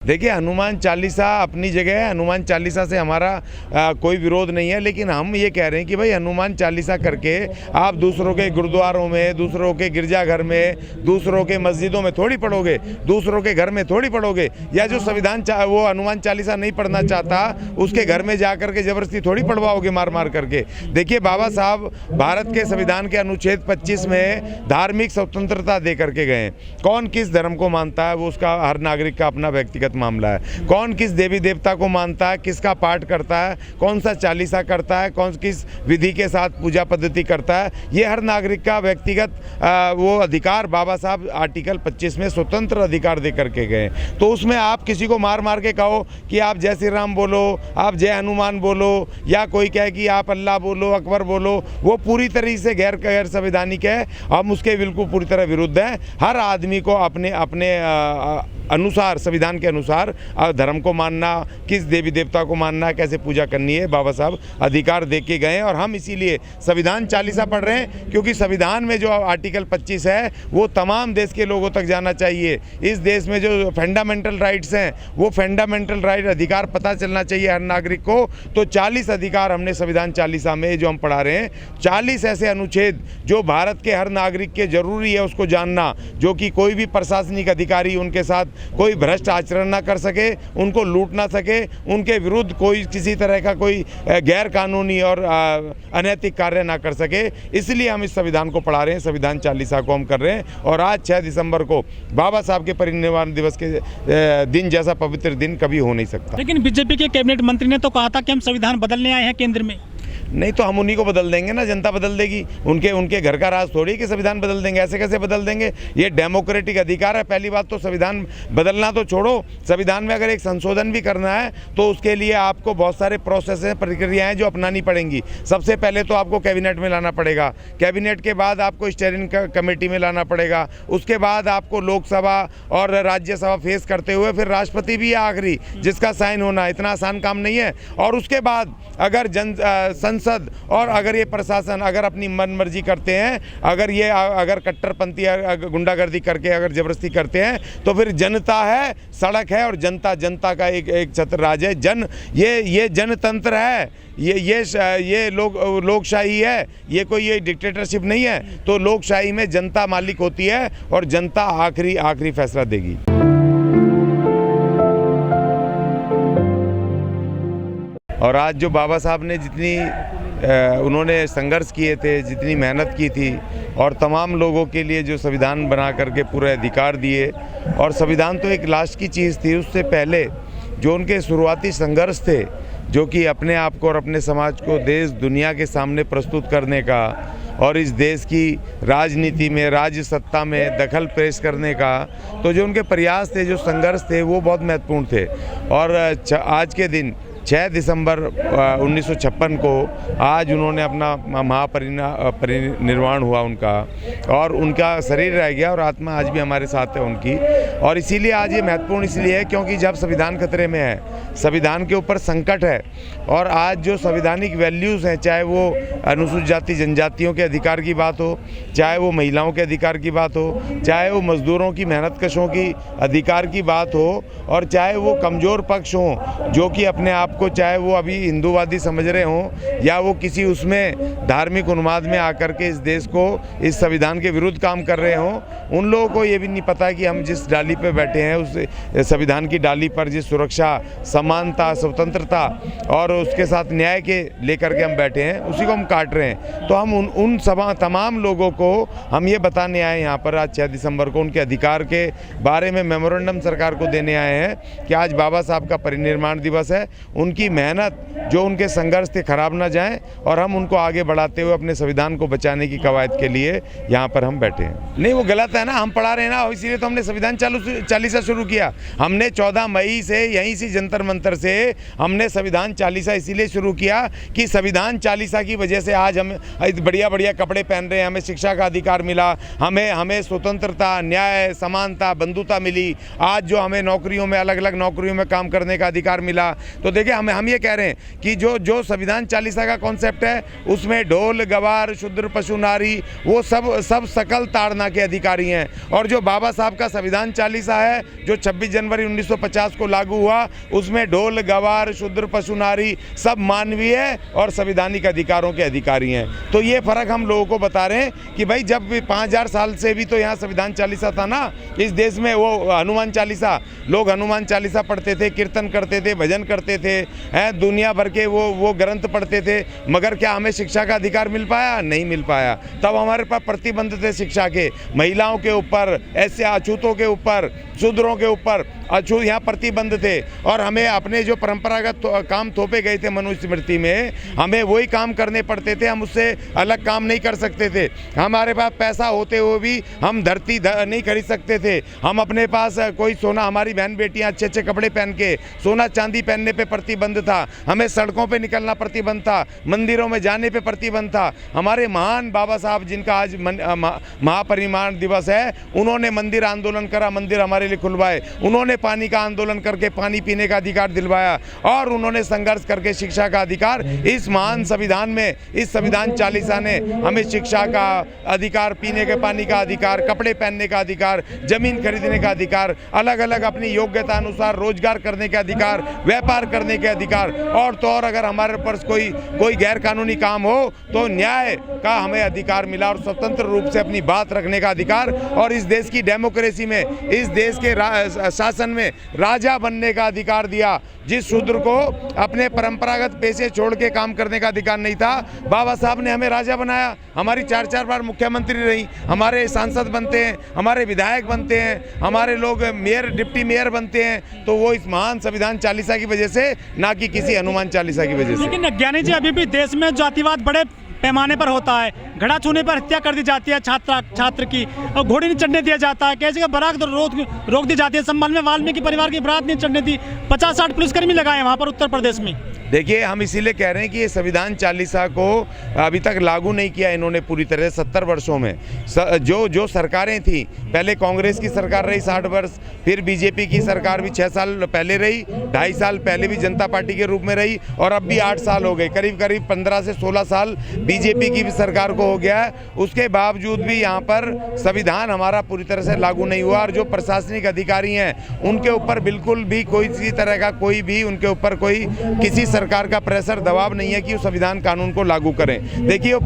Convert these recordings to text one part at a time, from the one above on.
देखिए, हनुमान चालीसा अपनी जगह है। हनुमान चालीसा से हमारा कोई विरोध नहीं है, लेकिन हम ये कह रहे हैं कि भाई हनुमान चालीसा करके आप दूसरों के गुरुद्वारों में, दूसरों के गिरजाघर में, दूसरों के मस्जिदों में थोड़ी पढ़ोगे, दूसरों के घर में थोड़ी पढ़ोगे। या जो संविधान वो हनुमान चालीसा नहीं पढ़ना चाहता उसके घर में जा करके जबरदस्ती थोड़ी पढ़वाओगे मार मार करके। देखिए, बाबा साहब भारत के संविधान के अनुच्छेद 25 में धार्मिक स्वतंत्रता दे करके गए। कौन किस धर्म को मानता है वो उसका, हर नागरिक का अपना व्यक्तिगत मामला है। कौन किस देवी देवता को मानता है, किसका पाठ करता है, कौन सा चालीसा करता है, कौन किस विधि के साथ पूजा पद्धति करता है, ये हर नागरिक का व्यक्तिगत वो अधिकार बाबा साहब आर्टिकल 25 में स्वतंत्र अधिकार दे करके गए। तो उसमें आप किसी को मार मार के कहो कि आप जय श्री राम बोलो, आप जय हनुमान बोलो, या कोई कहे कि आप अल्लाह बोलो, अकबर बोलो, वो पूरी तरीके से गैर संवैधानिक है। हम उसके बिल्कुल पूरी तरह विरुद्ध हैं। हर आदमी को अपने अपने अनुसार, संविधान के अनुसार धर्म को मानना, किस देवी देवता को मानना, कैसे पूजा करनी है, बाबा साहब अधिकार दे के गए। और हम इसीलिए संविधान चालीसा पढ़ रहे हैं, क्योंकि संविधान में जो आर्टिकल 25 है वो तमाम देश के लोगों तक जाना चाहिए। इस देश में जो फंडामेंटल राइट्स हैं वो फंडामेंटल राइट अधिकार पता चलना चाहिए हर नागरिक को। तो 40 अधिकार हमने संविधान चालीसा में जो हम पढ़ा रहे हैं, 40 ऐसे अनुच्छेद जो भारत के हर नागरिक के जरूरी है उसको जानना, जो कि कोई भी प्रशासनिक अधिकारी उनके साथ कोई भ्रष्ट आचरण ना कर सके, उनको लूट ना सके, उनके विरुद्ध कोई किसी तरह का कोई गैर कानूनी और अनैतिक कार्य ना कर सके। इसलिए हम इस संविधान को पढ़ा रहे हैं, संविधान चालीसा को हम कर रहे हैं। और आज 6 दिसंबर को बाबा साहब के परिनिर्वाण दिवस के दिन जैसा पवित्र दिन कभी हो नहीं सकता। लेकिन बीजेपी के कैबिनेट मंत्री ने तो कहा था कि हम संविधान बदलने आए हैं केंद्र में। नहीं तो हम उन्हीं को बदल देंगे ना, जनता बदल देगी। उनके घर का राज थोड़ी कि संविधान बदल देंगे। ऐसे कैसे बदल देंगे? ये डेमोक्रेटिक अधिकार है। पहली बात तो संविधान बदलना तो छोड़ो, संविधान में अगर एक संशोधन भी करना है तो उसके लिए आपको बहुत सारे प्रोसेस हैं, प्रक्रियाएं जो अपनानी पड़ेंगी। सबसे पहले तो आपको कैबिनेट में लाना पड़ेगा, कैबिनेट के बाद आपको स्टीयरिंग कमेटी में लाना पड़ेगा, उसके बाद आपको लोकसभा और राज्यसभा फेस करते हुए फिर राष्ट्रपति भी है आखिरी जिसका साइन होना। इतना आसान काम नहीं है। और उसके बाद अगर संसद और अगर ये प्रशासन अगर अपनी मन मर्जी करते हैं, अगर कट्टरपंथी गुंडागर्दी करके अगर जबरदस्ती करते हैं, तो फिर जनता है, सड़क है और जनता का एक छत्र राज है। ये जनतंत्र है, ये लोकशाही है, ये डिक्टेटरशिप नहीं है। तो लोकशाही में जनता मालिक होती है और जनता आखिरी फैसला देगी। और आज जो बाबा साहब ने जितनी उन्होंने संघर्ष किए थे, जितनी मेहनत की थी, और तमाम लोगों के लिए जो संविधान बना करके पूरे अधिकार दिए, और संविधान तो एक लास्ट की चीज़ थी। उससे पहले जो उनके शुरुआती संघर्ष थे, जो कि अपने आप को और अपने समाज को देश दुनिया के सामने प्रस्तुत करने का, और इस देश की राजनीति में, राज्य सत्ता में दखल पेश करने का, तो जो उनके प्रयास थे, जो संघर्ष थे, वो बहुत महत्वपूर्ण थे। और आज के दिन 6 दिसंबर 1956 को आज उन्होंने अपना परिनिर्वाण हुआ उनका, और उनका शरीर रह गया और आत्मा आज भी हमारे साथ है उनकी। और इसीलिए आज ये महत्वपूर्ण इसलिए है क्योंकि जब संविधान खतरे में है, संविधान के ऊपर संकट है, और आज जो संवैधानिक वैल्यूज़ हैं, चाहे वो अनुसूचित जाति जनजातियों के अधिकार की बात हो, चाहे वो महिलाओं के अधिकार की बात हो, चाहे वो मजदूरों की, मेहनतकशों की अधिकार की बात हो, और चाहे वो कमज़ोर पक्ष हों जो कि अपने आप को, चाहे वो अभी हिंदूवादी समझ रहे हों या वो किसी उसमें धार्मिक उन्माद में आकर के इस देश को, इस संविधान के विरुद्ध काम कर रहे हों, उन लोगों को ये भी नहीं पता कि हम जिस डाली पे बैठे हैं, उस संविधान की डाली पर जिस सुरक्षा, समानता, स्वतंत्रता और उसके साथ न्याय के लेकर के हम बैठे हैं, उसी को हम काट रहे हैं। तो हम उन तमाम लोगों को हम ये बताने आए यहाँ पर आज 6 दिसंबर को, उनके अधिकार के बारे में मेमोरेंडम सरकार को देने आए हैं कि आज बाबा साहब का परिनिर्वाण दिवस है। उनकी मेहनत, जो उनके संघर्ष थे, खराब ना जाएं, और हम उनको आगे बढ़ाते हुए अपने संविधान को बचाने की कवायद के लिए यहाँ पर हम बैठे हैं। नहीं, वो गलत है ना, हम पढ़ा रहे हैं ना, इसीलिए तो हमने संविधान चालीसा शुरू किया। हमने 14 मई से यहीं से जंतर मंतर से हमने संविधान चालीसा इसीलिए शुरू किया कि संविधान चालीसा की वजह से आज हम बढ़िया बढ़िया कपड़े पहन रहे हैं, हमें शिक्षा का अधिकार मिला, हमें स्वतंत्रता, न्याय, समानता, बंधुता मिली। आज जो हमें नौकरियों में, अलग अलग नौकरियों में काम करने का अधिकार मिला। तो देखिए, हम ये कह रहे हैं कि जो संविधान चालीसा का कॉन्सेप्ट है उसमें ढोल गवार शूद्र पशु नारी वो सब सकल ताड़ना के अधिकारी हैं। और जो बाबा साहब का संविधान चालीसा है जो 26 जनवरी 1950 को लागू हुआ उसमें ढोल गवार शूद्र पशु नारी सब मानवीय और संवैधानिक अधिकारों के अधिकारी हैं। तो ये फ़र्क हम लोगों को बता रहे हैं कि भाई जब 5000 साल से भी तो यहाँ संविधान चालीसा था ना इस देश में, वो हनुमान चालीसा, लोग हनुमान चालीसा पढ़ते थे, कीर्तन करते थे, भजन करते थे, हैं दुनिया भर के वो ग्रंथ पढ़ते थे, मगर क्या हमें शिक्षा का अधिकार मिल पाया? नहीं मिल पाया। तब हमारे पास प्रतिबंध थे शिक्षा के, महिलाओं के ऊपर, ऐसे अछूतों के ऊपर, शूद्रों के ऊपर अछूत यहाँ प्रतिबंध थे। और हमें अपने जो परंपरागत काम थोपे गए थे मनुस्मृति में, हमें वही काम करने पड़ते थे, हम उससे अलग काम नहीं कर सकते थे। हमारे पास पैसा होते हुए भी हम धरती नहीं खरीद सकते थे। हम अपने पास कोई सोना, हमारी बहन बेटियां अच्छे अच्छे कपड़े पहन के सोना चांदी पहनने पे प्रतिबंध था, हमें सड़कों पे निकलना प्रतिबंध था, मंदिरों में जाने पे प्रतिबंध था। हमारे महान बाबा साहब जिनका आज महापरिनिर्वाण दिवस है, उन्होंने मंदिर आंदोलन करा, मंदिर हमारे लिए खुलवाए, उन्होंने पानी का आंदोलन करके पानी पीने का अधिकार दिलवाया, और उन्होंने संघर्ष करके शिक्षा का अधिकार इस महान संविधान में, इस संविधान चालीसा ने हमें शिक्षा का अधिकार, पीने के पानी का अधिकार, कपड़े पहनने का अधिकार, जमीन खरीदने का अधिकार, अलग अलग अपनी योग्यता अनुसार रोजगार करने के अधिकार, व्यापार करने के अधिकार, और तो और अगर हमारे पास कोई गैर कानूनी काम हो तो न्याय का हमें अधिकार मिला, और स्वतंत्र रूप से अपनी बात रखने का अधिकार, और इस देश की डेमोक्रेसी में, इस देश के शासन में राजा बनने का अधिकार दिया। जिस शूद्र को अपने परंपरागत पेशे छोड़ के काम करने का अधिकार नहीं था, बाबा साहब ने हमें राजा बनाया। हमारी 4-4 बार मुख्यमंत्री रही, हमारे सांसद बनते हैं, हमारे विधायक बनते हैं, हमारे लोग मेयर, डिप्टी मेयर बनते हैं, तो वो इस महान संविधान चालीसा की वजह से, ना कि किसी हनुमान चालीसा की वजह से। लेकिन ज्ञानी जी, अभी भी देश में जातिवाद बड़े पैमाने पर होता है, घड़ा छूने पर हत्या कर दी जाती है छात्र की, और घोड़े नहीं चढ़ने दिया जाता है, कैसे बारात रोक दी जाती है। संबल में वाल्मीकि परिवार की बारात नहीं चढ़ने दी, 50-60 पुलिसकर्मी लगाए वहाँ पर उत्तर प्रदेश में। देखिए, हम इसीलिए कह रहे हैं कि ये संविधान चालीसा को अभी तक लागू नहीं किया इन्होंने पूरी तरह 70 वर्षों में। जो सरकारें थी, पहले कांग्रेस की सरकार रही 60 वर्ष, फिर बीजेपी की सरकार भी 6 साल पहले रही, 2.5 साल पहले भी जनता पार्टी के रूप में रही, और अब भी 8 साल हो गए, करीब 15 से 16 साल बीजेपी की भी सरकार को हो गया है। उसके बावजूद भी यहाँ पर संविधान हमारा पूरी तरह से लागू नहीं हुआ, और जो प्रशासनिक अधिकारी हैं उनके ऊपर बिल्कुल भी कोई तरह का उनके ऊपर कोई किसी सरकार का प्रेशर दबाव नहीं है कि वो संविधान कानून को लागू करें। देखिए, वो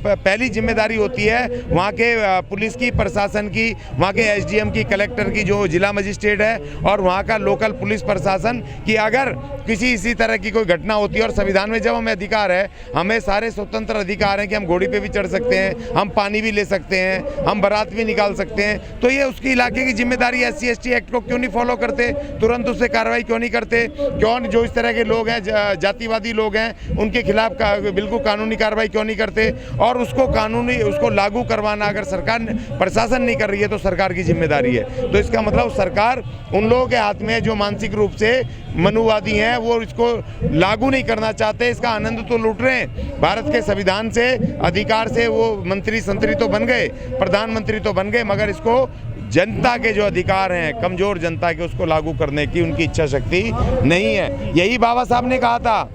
पहली जिम्मेदारी होती है वहाँ के पुलिस की, प्रशासन की, वहाँ के एसडीएम की, कलेक्टर की, जो जिला मजिस्ट्रेट है, और वहाँ का लोकल पुलिस प्रशासन, कि अगर किसी इसी तरह की कोई घटना होती है, और संविधान में जब हमें अधिकार है, हमें सारे स्वतंत्र अधिकार हैं कि हम घोड़ी पे भी चढ़ सकते हैं, हम पानी भी ले सकते हैं, हम बारात भी निकाल सकते हैं, तो ये उसकी इलाके की जिम्मेदारी है। SC/ST एक्ट को क्यों नहीं फॉलो करते, तुरंत उससे कार्रवाई क्यों नहीं करते, क्यों जो इस तरह के लोग हैं, जातिवादी लोग हैं, उनके खिलाफ बिल्कुल कानूनी कार्रवाई क्यों नहीं करते, और उसको लागू करवाना अगर सरकार प्रशासन नहीं कर रही है तो सरकार की जिम्मेदारी है। तो इसका मतलब सरकार उन लोगों के हाथ में है जो मानसिक रूप से मनुवादी हैं, वो इसको लागू नहीं करना चाहते, इसका आनंद तो लूट रहे हैं। भारत के संविधान से, अधिकार से वो मंत्री संतरी तो बन गए, प्रधानमंत्री तो बन गए, मगर इसको जनता के जो अधिकार हैं, कमजोर जनता के, उसको लागू करने की उनकी इच्छा शक्ति नहीं है। यही बाबा साहब ने कहा था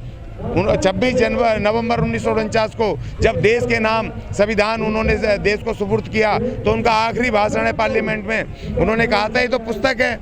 26 नवंबर 1949 को, जब देश के नाम संविधान उन्होंने देश को सुपुर्द किया, तो उनका आखिरी भाषण है पार्लियामेंट में, उन्होंने कहा था ये तो पुस्तक है,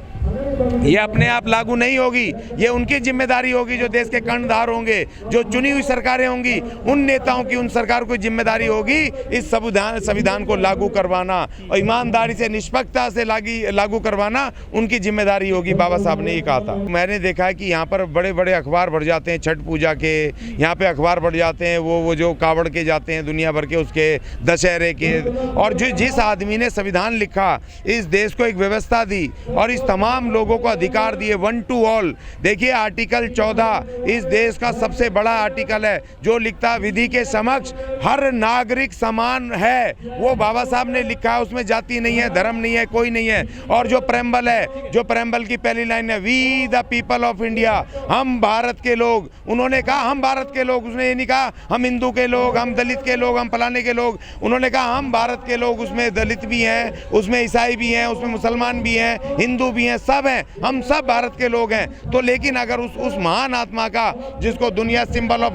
ये अपने आप लागू नहीं होगी, ये उनकी जिम्मेदारी होगी जो देश के कर्णधार होंगे, जो चुनी हुई सरकारें होंगी, उन नेताओं की, उन सरकार को जिम्मेदारी होगी इस संविधान को लागू करवाना, और ईमानदारी से, निष्पक्षता से लागू करवाना उनकी जिम्मेदारी होगी। बाबा साहब ने ये कहा था। मैंने देखा है कि यहाँ पर बड़े बड़े अखबार बढ़ जाते हैं, छठ पूजा के यहाँ पे अखबार बढ़ जाते हैं, वो जो कावड़ के जाते हैं दुनिया भर के, उसके दशहरे के, और जिस आदमी ने संविधान लिखा, इस देश को एक व्यवस्था दी और इस तमाम लोगों को अधिकार दिए, 1 to all। देखिए, आर्टिकल 14 इस देश का सबसे बड़ा आर्टिकल है, जो लिखता विधि के समक्ष हर नागरिक समान है, वो बाबा साहब ने लिखा है। उसमें जाति नहीं है, धर्म नहीं है, कोई नहीं है। और जो प्रेम्बल है, जो प्रेम्बल की पहली लाइन है, we the people of India, हम भारत के लोग, उन्होंने कहा हम भारत के लोग, उसने ये नहीं कहा हम हिंदू के लोग, हम दलित के लोग, हम फलाने के लोग, उन्होंने कहा हम भारत के लोग। उसमें दलित भी हैं, उसमें ईसाई भी हैं, उसमें मुसलमान भी हैं, हिंदू भी हैं, सब हैं, हम सब भारत के लोग हैं। तो लेकिन अगर उस महान आत्मा का, जिसको दुनिया सिंबल ऑफ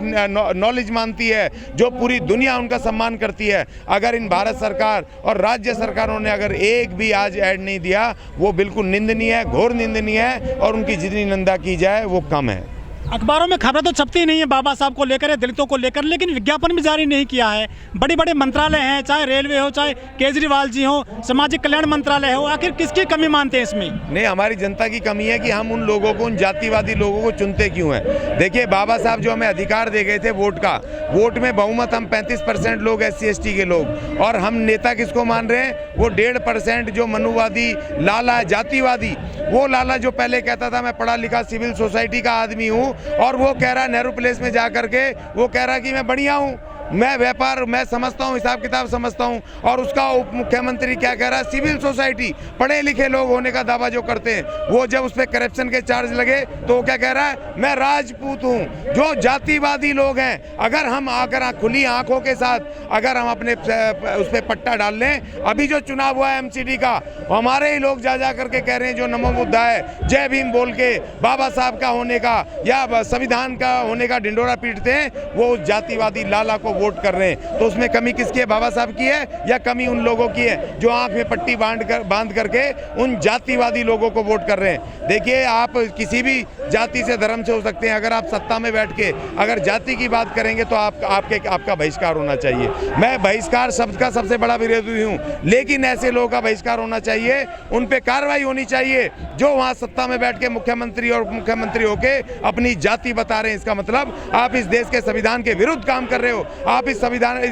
नॉलेज मानती है, जो पूरी दुनिया उनका सम्मान करती है, अगर इन भारत सरकार और राज्य सरकारों ने अगर एक भी आज ऐड नहीं दिया, वो बिल्कुल निंदनीय है, घोर निंदनीय है, और उनकी जितनी निंदा की जाए वो कम है। अखबारों में खबरें तो छपती नहीं है बाबा साहब को लेकर या दलितों को लेकर, लेकिन विज्ञापन भी जारी नहीं किया है। बड़े बड़े मंत्रालय हैं, चाहे रेलवे हो, चाहे केजरीवाल जी हो, सामाजिक कल्याण मंत्रालय हो, आखिर किसकी कमी मानते हैं इसमें? नहीं, हमारी जनता की कमी है कि हम उन लोगों को, उन जातिवादी लोगों को चुनते क्यों हैं। देखिए, बाबा साहब जो हमें अधिकार दे गए थे वोट का, वोट में बहुमत हम 35% लोग SC ST के लोग, और हम नेता किसको मान रहे हैं? वो 1.5% जो मनुवादी लाला है, जातिवादी, वो लाला जो पहले कहता था मैं पढ़ा लिखा सिविल सोसाइटी का आदमी हूँ, और वो कह रहा नेहरू प्लेस में जा करके वो कह रहा कि मैं बढ़िया हूँ, मैं व्यापार मैं समझता हूँ, हिसाब किताब समझता हूँ, और उसका उप मुख्यमंत्री क्या कह रहा है? सिविल सोसाइटी, पढ़े लिखे लोग होने का दावा जो करते हैं, वो जब उस पर करप्शन के चार्ज लगे तो वो क्या कह रहा है? मैं राजपूत हूँ। जो जातिवादी लोग हैं, अगर हम आकर खुली आंखों के साथ अगर हम अपने उस पर पट्टा डाल लें, अभी जो चुनाव हुआ है MCD का, हमारे ही लोग जा करके कह रहे हैं, जो नमो बुद्धा है, जय भीम बोल के बाबा साहब का होने का या संविधान का होने का ढिंडोरा पीटते हैं, वो उस जातिवादी लाला को वोट कर रहे हैं। तो उसमें कमी किसकी है? बाबा साहब की है, या कमी उन लोगों की है जो आंख में पट्टी बांध करके उन जातिवादी लोगों को वोट कर रहे हैं? देखिए, आप किसी भी जाति से, धर्म से हो सकते हैं, अगर आप सत्ता में बैठ के अगर जाति की बात करेंगे तो आपका बहिष्कार होना चाहिए। मैं बहिष्कार शब्द का सबसे बड़ा विरोधी हूँ, लेकिन ऐसे लोगों का बहिष्कार होना चाहिए, उन पे कार्रवाई होनी चाहिए जो वहाँ सत्ता में बैठ के मुख्यमंत्री और मुख्यमंत्री होके अपनी जाति बता रहे हैं। इसका मतलब आप इस देश के संविधान के विरुद्ध काम कर रहे हो, आप इस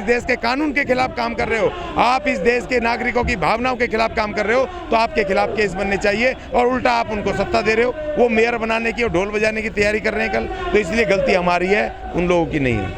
देश के कानून के खिलाफ काम कर रहे हो, आप इस देश के नागरिकों की भावनाओं के खिलाफ काम कर रहे हो, तो आपके खिलाफ केस बनने चाहिए। और उल्टा आप उनको सत्ता दे रहे हो, वो मेयर बनाने की और ढोल बजाने की तैयारी कर रहे हैं कल, तो इसलिए गलती हमारी है, उन लोगों की नहीं है।